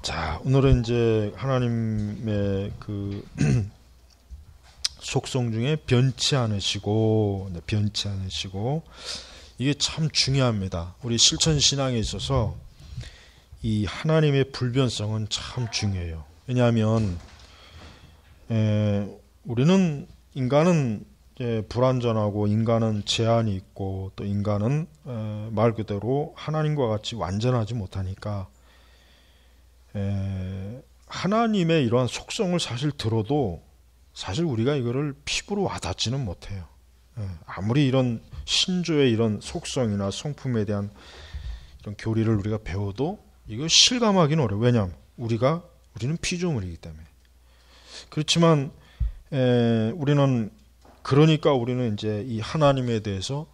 자, 오늘은 이제 하나님의 그 속성 중에 변치 않으시고, 이게 참 중요합니다. 우리 실천 신앙에 있어서 이 하나님의 불변성은 참 중요해요. 왜냐하면 우리는 인간은 불완전하고 인간은 제한이 있고 또 인간은 말 그대로 하나님과 같이 완전하지 못하니까 하나님의 이러한 속성을 사실 들어도 사실 우리가 이거를 피부로 와닿지는 못해요. 아무리 이런 신조의 이런 속성이나 성품에 대한 이런 교리를 우리가 배워도 이거 실감하기는 어려워요. 왜냐하면 우리는 피조물이기 때문에. 그렇지만 우리는 이제 이 하나님에 대해서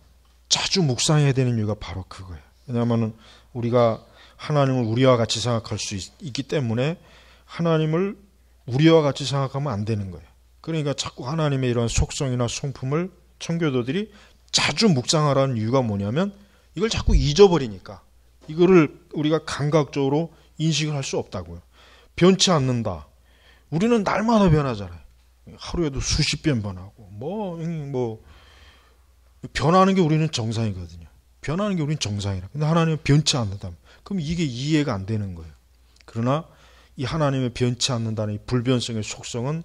자주 묵상해야 되는 이유가 바로 그거예요. 왜냐하면 우리가 하나님을 우리와 같이 생각할 수 있기 때문에 하나님을 우리와 같이 생각하면 안 되는 거예요. 그러니까 자꾸 하나님의 이런 속성이나 성품을 청교도들이 자주 묵상하라는 이유가 뭐냐면 이걸 자꾸 잊어버리니까 이거를 우리가 감각적으로 인식을 할 수 없다고요. 변치 않는다. 우리는 날마다 변하잖아요. 하루에도 수십 번 변하고 변하는 게 우리는 정상이거든요. 변하는 게 우리는 정상이라. 근데 하나님은 변치 않는다. 그럼 이게 이해가 안 되는 거예요. 그러나 이 하나님의 변치 않는다는 이 불변성의 속성은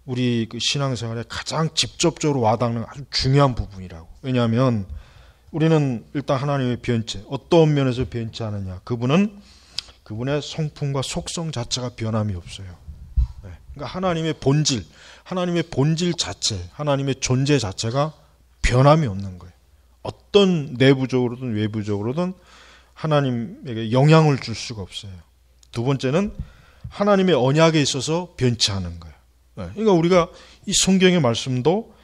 우리 그 신앙생활에 가장 직접적으로 와닿는 아주 중요한 부분이라고. 왜냐하면 우리는 일단 하나님의 변치, 어떤 면에서 변치 않느냐. 그분의 성품과 속성 자체가 변함이 없어요. 그러니까 하나님의 본질 자체, 하나님의 존재 자체가 변함이 없는 거예요. 어떤 내부적으로든 외부적으로든 하나님에게 영향을 줄 수가 없어요. 두 번째는 하나님의 언약에 있어서 변치 않은 거예요. 그러니까 우리가 이 성경의 말씀도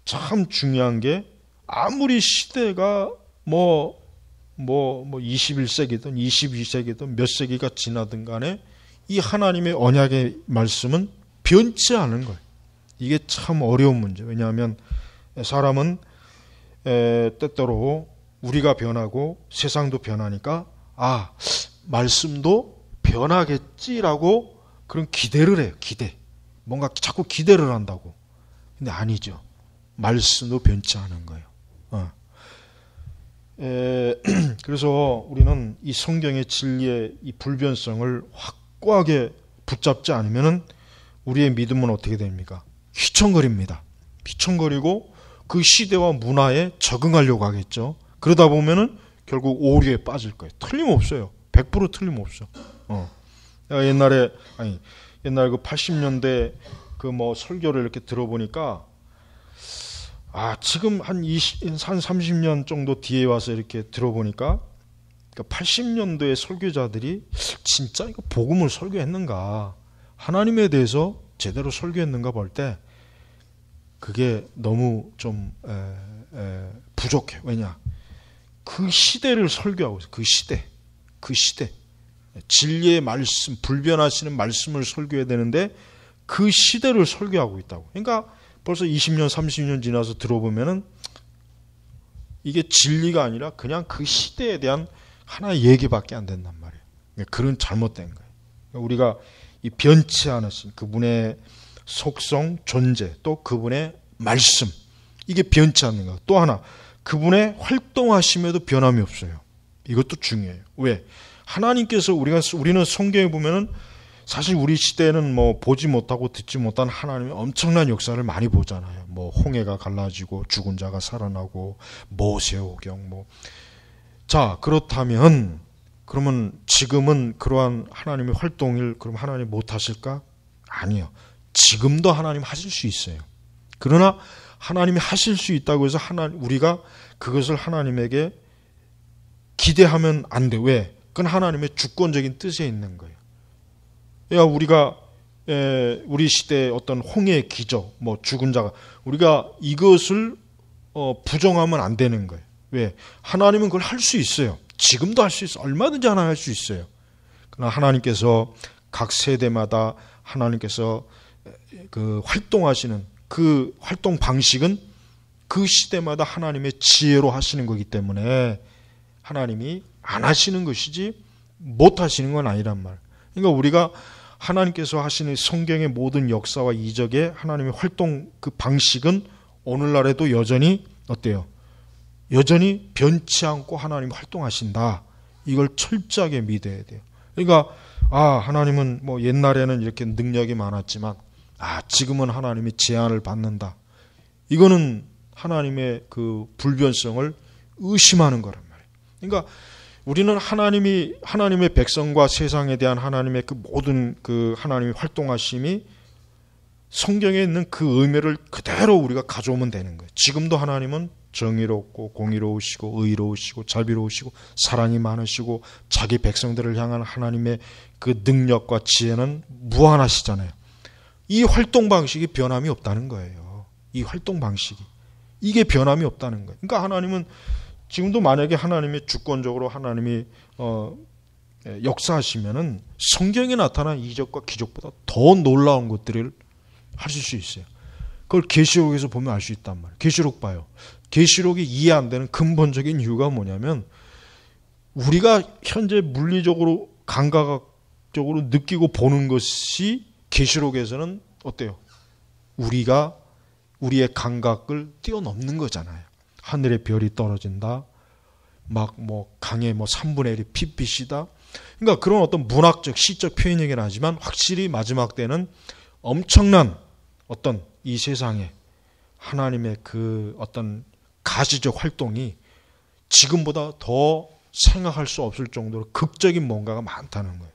참 중요한 게 아무리 시대가 21세기든 22세기든 몇 세기가 지나든 간에 이 하나님의 언약의 말씀은 변치 않은 거예요. 이게 참 어려운 문제예요. 왜냐하면 사람은 때때로 우리가 변하고 세상도 변하니까 말씀도 변하겠지라고 그런 기대를 해요. 뭔가 자꾸 기대를 한다고. 근데 아니죠. 말씀도 변치 않은 거예요. 그래서 우리는 이 성경의 진리의 이 불변성을 확고하게 붙잡지 않으면 우리의 믿음은 어떻게 됩니까? 휘청거리고 그 시대와 문화에 적응하려고 하겠죠. 그러다 보면은 결국 오류에 빠질 거예요. 틀림없어요. 100% 틀림없어. 옛날 그 80년대 그 설교를 이렇게 들어보니까 지금 한 30년 정도 뒤에 와서 이렇게 들어보니까 80년도의 설교자들이 진짜 이거 복음을 설교했는가, 하나님에 대해서 제대로 설교했는가 볼 때 그게 너무 좀 부족해. 왜냐? 그 시대를 설교하고 있어요. 그 시대. 진리의 말씀, 불변하시는 말씀을 설교해야 되는데 그 시대를 설교하고 있다고. 그러니까 벌써 20년, 30년 지나서 들어보면은 이게 진리가 아니라 그냥 그 시대에 대한 하나의 얘기밖에 안 된단 말이에요. 그런 잘못된 거예요. 우리가 이 변치 않으신 그분의 속성, 존재, 또 그분의 말씀, 이게 변치 않는 거. 또 하나, 그분의 활동하심에도 변함이 없어요. 이것도 중요해요. 왜? 하나님께서 우리는 성경에 보면은 사실 우리 시대에는 보지 못하고 듣지 못한 하나님의 엄청난 역사를 많이 보잖아요. 홍해가 갈라지고 죽은 자가 살아나고 모세오경 자, 그렇다면 그러면 지금은 그러한 하나님의 활동을 그럼 하나님 못 하실까? 아니요. 지금도 하나님 하실 수 있어요. 그러나 하나님이 하실 수 있다고 해서 우리가 그것을 하나님에게 기대하면 안 돼. 왜? 그건 하나님의 주권적인 뜻에 있는 거예요. 우리가 우리 시대의 어떤 홍해의 기적, 죽은 자가 우리가 이것을 부정하면 안 되는 거예요. 왜? 하나님은 그걸 할 수 있어요. 지금도 할 수 있어요. 얼마든지 하나 할 수 있어요. 그러나 하나님께서 각 세대마다 하나님께서 그 활동하시는 그 활동 방식은 그 시대마다 하나님의 지혜로 하시는 거기 때문에 하나님이 안 하시는 것이지 못 하시는 건 아니란 말. 그러니까 우리가 하나님께서 하시는 성경의 모든 역사와 이적의 하나님의 활동 그 방식은 오늘날에도 여전히 어때요? 여전히 변치 않고 하나님 활동하신다. 이걸 철저하게 믿어야 돼요. 그러니까 하나님은 뭐 옛날에는 이렇게 능력이 많았지만 지금은 하나님이 제한을 받는다. 이거는 하나님의 그 불변성을 의심하는 거란 말이에요. 그러니까 우리는 하나님의 백성과 세상에 대한 하나님의 그 모든 그 하나님의 활동하심이 성경에 있는 그 의미를 그대로 우리가 가져오면 되는 거예요. 지금도 하나님은 정의롭고 공의로우시고 의로우시고 자비로우시고 사랑이 많으시고 자기 백성들을 향한 하나님의 그 능력과 지혜는 무한하시잖아요. 이 활동 방식이 변함이 없다는 거예요. 이 활동 방식이. 이게 변함이 없다는 거예요. 그러니까 하나님은 지금도 만약에 하나님이 주권적으로 하나님이 역사하시면은 성경에 나타난 이적과 기적보다 더 놀라운 것들을 하실 수 있어요. 그걸 계시록에서 보면 알 수 있단 말이에요. 계시록 봐요. 계시록이 이해 안 되는 근본적인 이유가 뭐냐면 우리가 현재 물리적으로 감각적으로 느끼고 보는 것이 계시록에서는 어때요? 우리의 감각을 뛰어넘는 거잖아요. 하늘에 별이 떨어진다. 막 강에 3분의 1이 핏빛이다. 그러니까 그런 어떤 문학적, 시적 표현이긴 하지만 확실히 마지막 때는 엄청난 어떤 이 세상에 하나님의 그 어떤 가시적 활동이 지금보다 더 생각할 수 없을 정도로 극적인 뭔가가 많다는 거예요.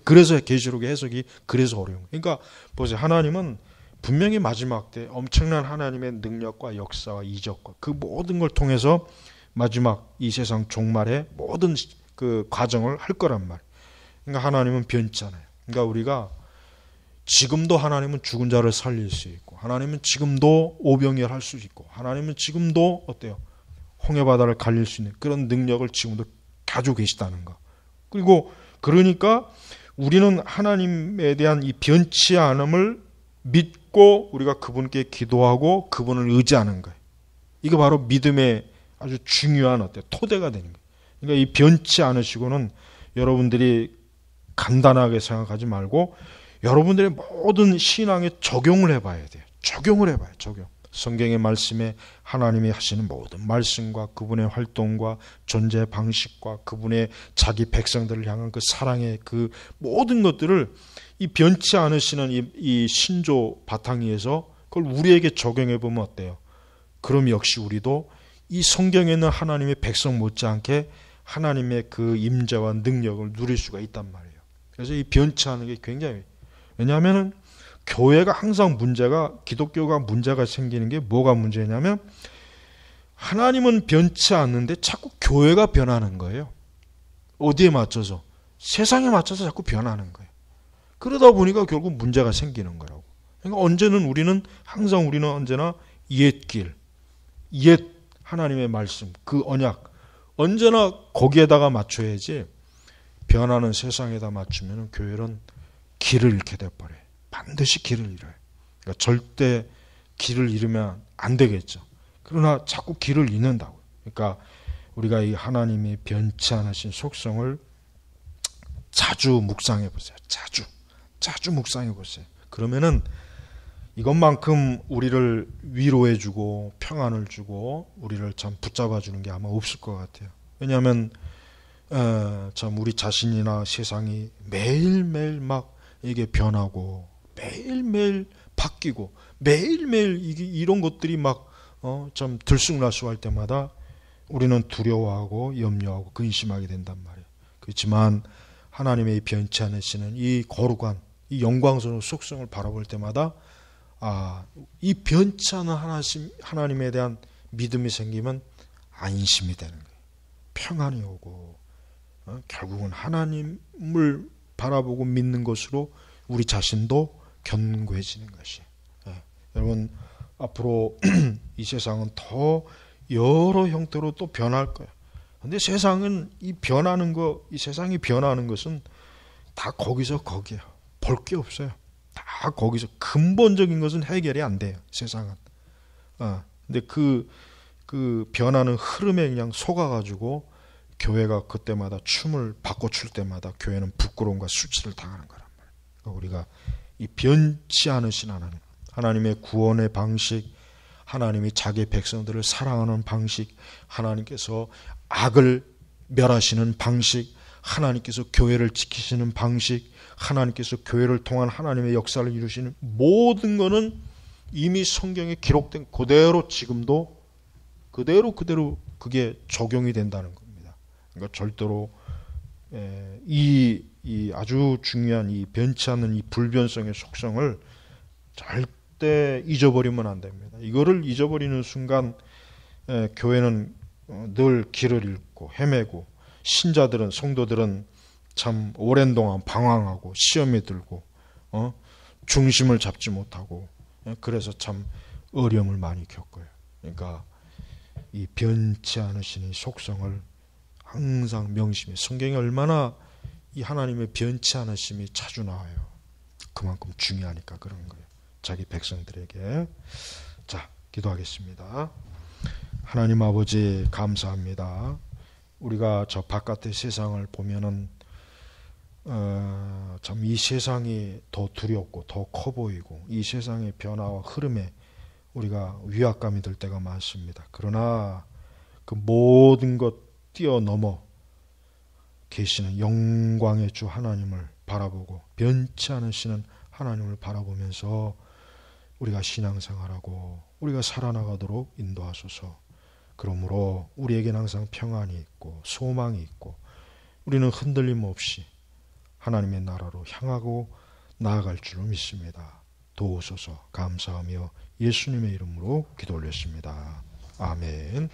그래서 계시록의 해석이 그래서 어려운 거예요. 그러니까 보세요. 하나님은 분명히 마지막 때 엄청난 하나님의 능력과 역사와 이적과 그 모든 걸 통해서 마지막 이 세상 종말의 모든 그 과정을 할 거란 말이에요. 그러니까 하나님은 변치 않아요. 그러니까 우리가 지금도 하나님은 죽은 자를 살릴 수 있고 하나님은 지금도 오병이어할 수 있고 하나님은 지금도 어때요? 홍해바다를 갈릴 수 있는 그런 능력을 지금도 가지고 계시다는 거. 그리고 그러니까 우리는 하나님에 대한 이 변치 않음을 믿고 우리가 그분께 기도하고 그분을 의지하는 거예요. 이거 바로 믿음의 아주 중요한 토대가 되는 거예요. 그러니까 이 변치 않으시고는 여러분들이 간단하게 생각하지 말고 여러분들의 모든 신앙에 적용을 해봐야 돼요. 적용을 해봐요. 적용. 성경의 말씀에 하나님이 하시는 모든 말씀과 그분의 활동과 존재 방식과 그분의 자기 백성들을 향한 그 사랑의 그 모든 것들을 이 변치 않으시는 이 신조 바탕 위에서 그걸 우리에게 적용해 보면 어때요? 그럼 역시 우리도 이 성경에 있는 하나님의 백성 못지않게 하나님의 그 임재와 능력을 누릴 수가 있단 말이에요. 그래서 이 변치 않은 게 굉장히, 왜냐하면 교회가 항상 기독교가 문제가 생기는 게 뭐가 문제냐면 하나님은 변치 않는데 자꾸 교회가 변하는 거예요. 어디에 맞춰서? 세상에 맞춰서 자꾸 변하는 거예요. 그러다 보니까 결국 문제가 생기는 거라고. 그러니까 항상 우리는 언제나 옛길, 옛 하나님의 말씀, 그 언약, 언제나 거기에다가 맞춰야지 변하는 세상에다 맞추면 교회는 길을 잃게 돼버려요. 반드시 길을 잃어요. 그러니까 절대 길을 잃으면 안 되겠죠. 그러나 자꾸 길을 잃는다고요. 그러니까 우리가 이 하나님의 변치 않으신 속성을 자주 묵상해 보세요. 자주 묵상해 보세요. 그러면은 이것만큼 우리를 위로해 주고 평안을 주고 우리를 참 붙잡아 주는 게 아마 없을 것 같아요. 왜냐하면 참 우리 자신이나 세상이 매일매일 막 이게 변하고 매일매일 바뀌고 매일매일 이런 것들이 막 좀 들쑥날쑥할 때마다 우리는 두려워하고 염려하고 근심하게 된단 말이에요. 그렇지만 하나님의 변치 않으시는 이 거룩한 이 영광스러운 속성을 바라볼 때마다 이 변치 않은 하나님에 대한 믿음이 생기면 안심이 되는 거예요. 평안이 오고 결국은 하나님을 바라보고 믿는 것으로 우리 자신도 견고해지는 것이에요. 여러분 앞으로 이 세상은 더 여러 형태로 또 변할 거예요. 근데 세상은 이 세상이 변하는 것은 다 거기서 거기에요. 볼 게 없어요. 다 거기서 근본적인 것은 해결이 안 돼요. 세상은. 근데 그 변하는 흐름에 그냥 속아가지고 교회가 그때마다 춤을 바꿔출 때마다 교회는 부끄러움과 수치를 당하는 거란 말이에요. 그러니까 우리가 이 변치 않으신 하나님, 하나님의 구원의 방식, 하나님이 자기 백성들을 사랑하는 방식, 하나님께서 악을 멸하시는 방식, 하나님께서 교회를 지키시는 방식, 하나님께서 교회를 통한 하나님의 역사를 이루시는 모든 것은 이미 성경에 기록된 그대로 지금도 그대로 그게 적용이 된다는 겁니다. 그러니까 절대로 이 아주 중요한 이 변치 않는 이 불변성의 속성을 절대 잊어버리면 안 됩니다. 이거를 잊어버리는 순간 교회는 늘 길을 잃고 헤매고 신자들은 성도들은 참 오랜 동안 방황하고 시험에 들고 중심을 잡지 못하고 그래서 참 어려움을 많이 겪어요. 그러니까 이 변치 않으신 이 속성을 항상 명심해. 성경에 얼마나 이 하나님의 변치 않으심이 자주 나와요. 그만큼 중요하니까 그런 거예요. 자기 백성들에게. 자, 기도하겠습니다. 하나님 아버지 감사합니다. 우리가 저 바깥의 세상을 보면은 참 이 세상이 더 두렵고 더 커 보이고 이 세상의 변화와 흐름에 우리가 위압감이 들 때가 많습니다. 그러나 그 모든 것 뛰어넘어 계시는 영광의 주 하나님을 바라보고 변치 않으시는 하나님을 바라보면서 우리가 신앙생활하고 우리가 살아나가도록 인도하소서. 그러므로 우리에게는 항상 평안이 있고 소망이 있고 우리는 흔들림 없이 하나님의 나라로 향하고 나아갈 줄로 믿습니다. 도우소서. 감사하며 예수님의 이름으로 기도 올렸습니다. 아멘.